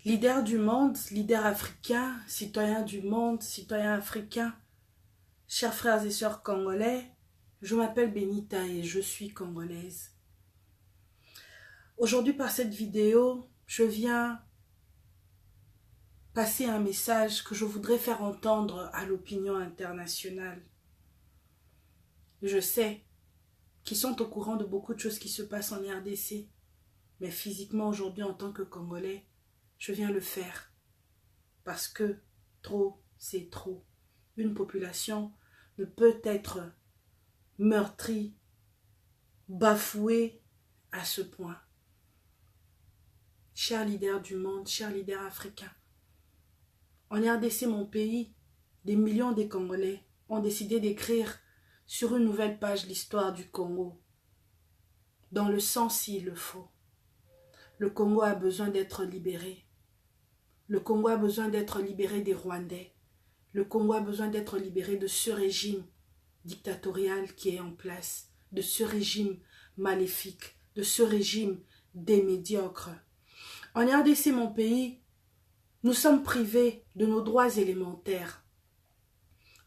Leader du monde, leader africain, citoyen du monde, citoyen africain, chers frères et sœurs congolais, je m'appelle Benita et je suis congolaise. Aujourd'hui, par cette vidéo, je viens passer un message que je voudrais faire entendre à l'opinion internationale. Je sais qu'ils sont au courant de beaucoup de choses qui se passent en RDC, mais physiquement aujourd'hui, en tant que Congolais, je viens le faire. Parce que trop, c'est trop. Une population ne peut être meurtrie, bafouée à ce point. Chers leaders du monde, chers leaders africains, en RDC, mon pays, des millions de Congolais ont décidé d'écrire sur une nouvelle page l'histoire du Congo, dans le sens s'il le faut. Le Congo a besoin d'être libéré. Le Congo a besoin d'être libéré des Rwandais. Le Congo a besoin d'être libéré de ce régime dictatorial qui est en place, de ce régime maléfique, de ce régime des médiocres. En RDC, mon pays, nous sommes privés de nos droits élémentaires.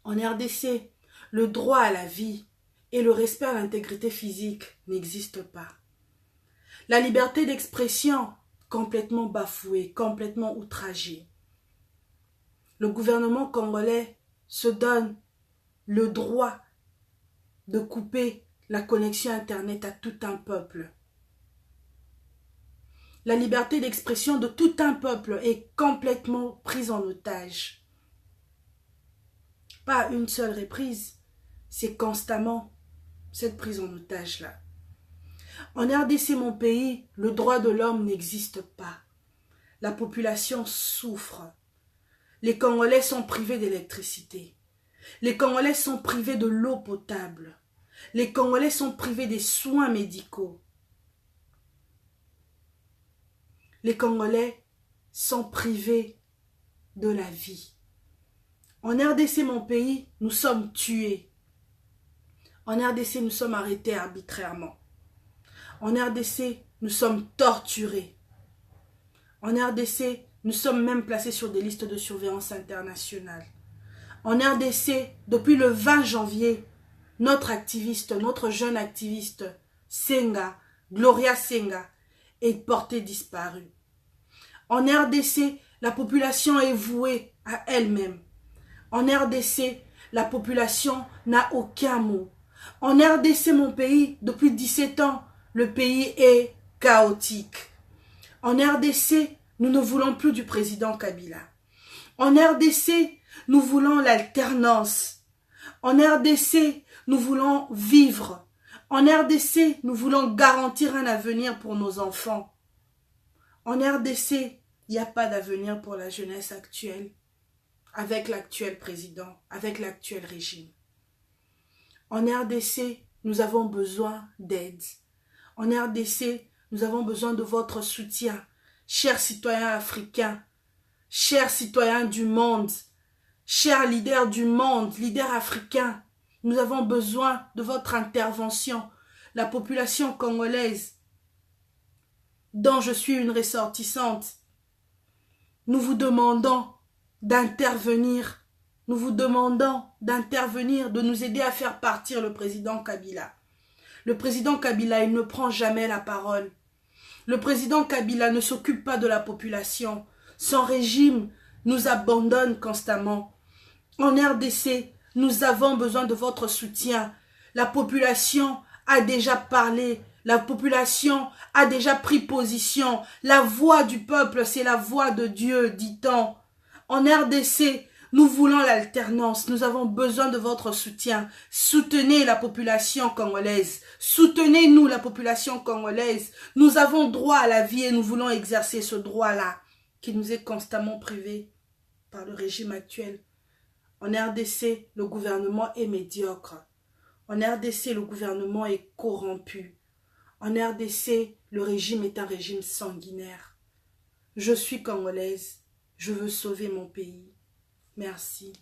En RDC, le droit à la vie et le respect à l'intégrité physique n'existent pas. La liberté d'expression, complètement bafouée, complètement outragée. Le gouvernement congolais se donne le droit de couper la connexion Internet à tout un peuple. La liberté d'expression de tout un peuple est complètement prise en otage. Pas une seule reprise, c'est constamment cette prise en otage-là. En RDC, mon pays, le droit de l'homme n'existe pas. La population souffre. Les Congolais sont privés d'électricité. Les Congolais sont privés de l'eau potable. Les Congolais sont privés des soins médicaux. Les Congolais sont privés de la vie. En RDC, mon pays, nous sommes tués. En RDC, nous sommes arrêtés arbitrairement. En RDC, nous sommes torturés. En RDC, nous sommes même placés sur des listes de surveillance internationale. En RDC, depuis le 20 janvier, notre jeune activiste, Senga, Gloria Senga, est portée disparue. En RDC, la population est vouée à elle-même. En RDC, la population n'a aucun mot. En RDC, mon pays, depuis 17 ans, le pays est chaotique. En RDC, nous ne voulons plus du président Kabila. En RDC, nous voulons l'alternance. En RDC, nous voulons vivre. En RDC, nous voulons garantir un avenir pour nos enfants. En RDC, il n'y a pas d'avenir pour la jeunesse actuelle, avec l'actuel président, avec l'actuel régime. En RDC, nous avons besoin d'aide. En RDC, nous avons besoin de votre soutien. Chers citoyens africains, chers citoyens du monde, chers leaders du monde, leaders africains, nous avons besoin de votre intervention. La population congolaise, dont je suis une ressortissante, nous vous demandons d'intervenir. Nous vous demandons d'intervenir, de nous aider à faire partir le président Kabila. Le président Kabila, il ne prend jamais la parole. Le président Kabila ne s'occupe pas de la population. Son régime nous abandonne constamment. En RDC, nous avons besoin de votre soutien. La population a déjà parlé. La population a déjà pris position. La voix du peuple, c'est la voix de Dieu, dit-on. En RDC, nous voulons l'alternance. Nous avons besoin de votre soutien. Soutenez la population congolaise. Soutenez-nous, la population congolaise. Nous avons droit à la vie et nous voulons exercer ce droit-là qui nous est constamment privé par le régime actuel. En RDC, le gouvernement est médiocre. En RDC, le gouvernement est corrompu. En RDC, le régime est un régime sanguinaire. Je suis congolaise. Je veux sauver mon pays. Merci.